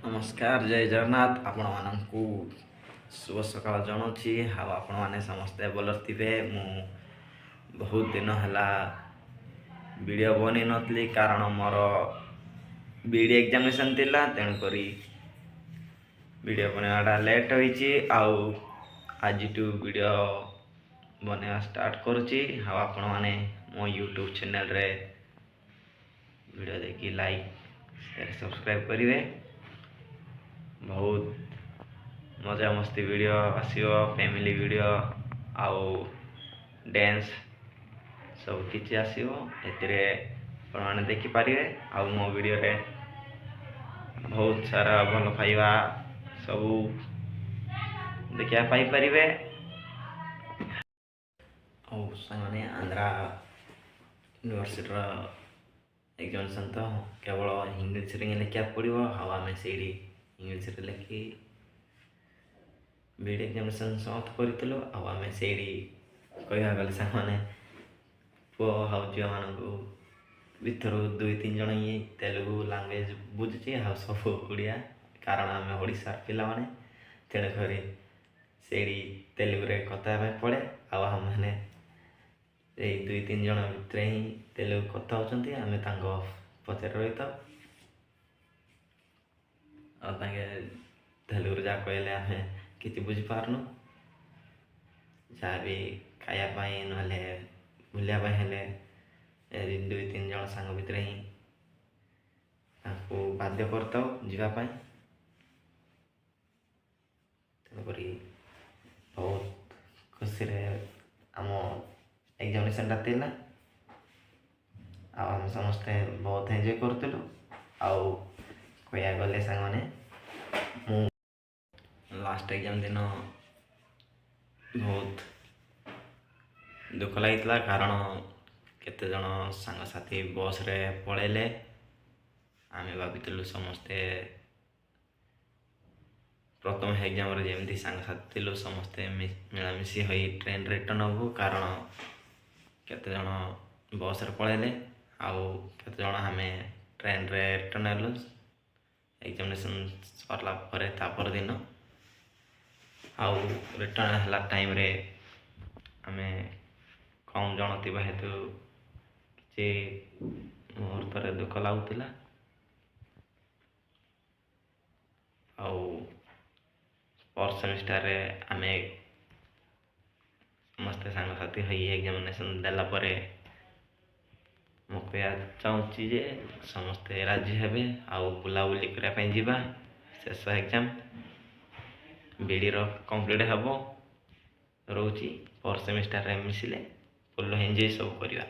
नमस्कार जय जगन्नाथ आपण मानकु शुभ सकाळ जनाऊँगी हाँ आपण मैंने समस्ते भलर थे। मु बहुत दिन है वीडियो बन नी कारण मोर बीडी एग्जामिनेशन थिला तेणुक वीडियो बनवाटा लेट हो आज वीडियो बनवा स्टार्ट करुच्ची। हाँ आपण मैंने मो यूट्यूब चैनल रे वीडियो देखी लाइक शेयर सब्सक्राइब करेंगे। बहुत मजा मस्ती वीडियो आसियो फैमिली वीडियो आउ डांस सब किछि आसियो एतिरे आपने देखि पारिबे। आउ मो वीडियो रे बहुत सारा भल पाइबा सब देखिया पाई परिबे। आउ संगने आंध्रा यूनिवर्सिटी रा एग्जामिनेशन तो केवल इंग्लिश रे लिखा पड़ो। हाँ आम से इंग्लिश रे लिखी बीडी एग्जामिनेशन समाप्त करूँ। आम से कह गले साने पुओ हाँ झील मान भर दुई तीन जन ये तेलुगु लैंग्वेज बुझुची हाँ सब ओडिया कारण आम ओडिशा पिला माने तेणुक से तेलुगु रे कथा पड़े। आम मैंने दुई तीन जन भितर ही तेलुगु कथा होती आम पचार रही था तेलुगु जहाँ कहले आम कि बुझीपारनु जहाँ भी खायापाई ना बुलायापाई हेले दुई तीन जन सांग भितर ही बाध्य करता जावाई। तेणुक बहुत खुशी आम एग्जामिनेशन था आम समस्ते बहुत एंजॉय करूँ। आउ कह गले सांग मु लास्ट एग्जाम दिन बहुत दुख लगी कारण केते जन सांगसाथी बस रे पड़ेले आम भाभी समस्ते प्रथम एग्जाम जमी सांगसाथी थी समस्ते मिलामिशी हो ट्रेन रिटर्न हबू कारण केते जन बस रे पड़ेले आउ केते जन आम ट्रेन रे रिटर्न हेलु एग्जामिनेशन सरला पर दिन आउ रिटर्न है टाइम रे आम कम जन थी हेतु किसी मुहूर्त दुख लगुला। आउ पर सेमिस्टर रे आम समस्ते सांगसाथी हो एग्जामिनेशन देलापर मु कह चाहूँगी जे समस्ते राजी हेबे आउ बुलाबुली करने जावा शेष एग्जाम बीडी कंप्लीट हम रोची पर सेमिस्टर रे मिसिले फुल एंजॉय सब करवा।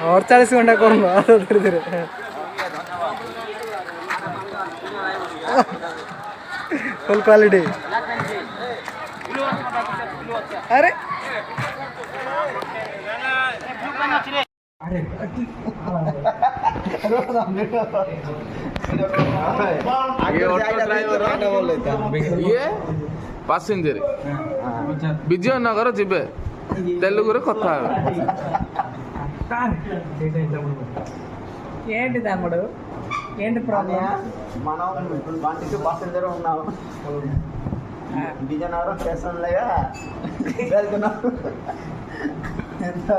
और 40 घंटा करूँगा धीरे धीरे फुल क्वालिटी। अरे ये पैसेंजर विजयनगर जीवे तेलुगु कथा ఏంటి తమ్ముడు ఏంటి ప్రాబ్లం మనం 22 ప్యాసింజర్ ఉన్నాం విజయనగరం స్టేషన్ లాగా వెళ్తున్నాం ఎంత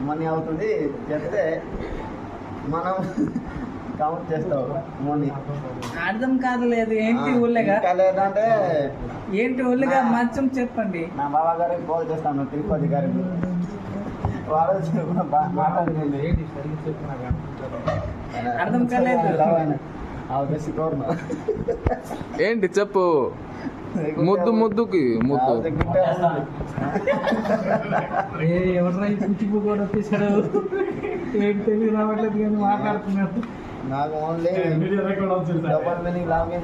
మనీ అవుతుంది చెప్తే మనం కౌంట్ చేస్తాం మనీ అర్థం కాదులేదు ఏంటి ఊళ్ళగా లేదంటే ఏంటి ఊళ్ళగా మంచం చెప్పండి నా బాబా గారికి కాల్ చేస్తాను తిరుపతి గారికి అర్థం కాలేదు అవకాశం కోరును ఏంటి చెప్పు ముద్దు ముద్దుకి ముద్దు ఎవరు పుచ్చిపో కూడా వచ్చేసాడు ఏంటి తెలియదు రావట్లేదు కానీ మాట్లాడుతున్నారు నాకు ఓన్లీ డబల్ మీనింగ్ లాంగ్వేజ్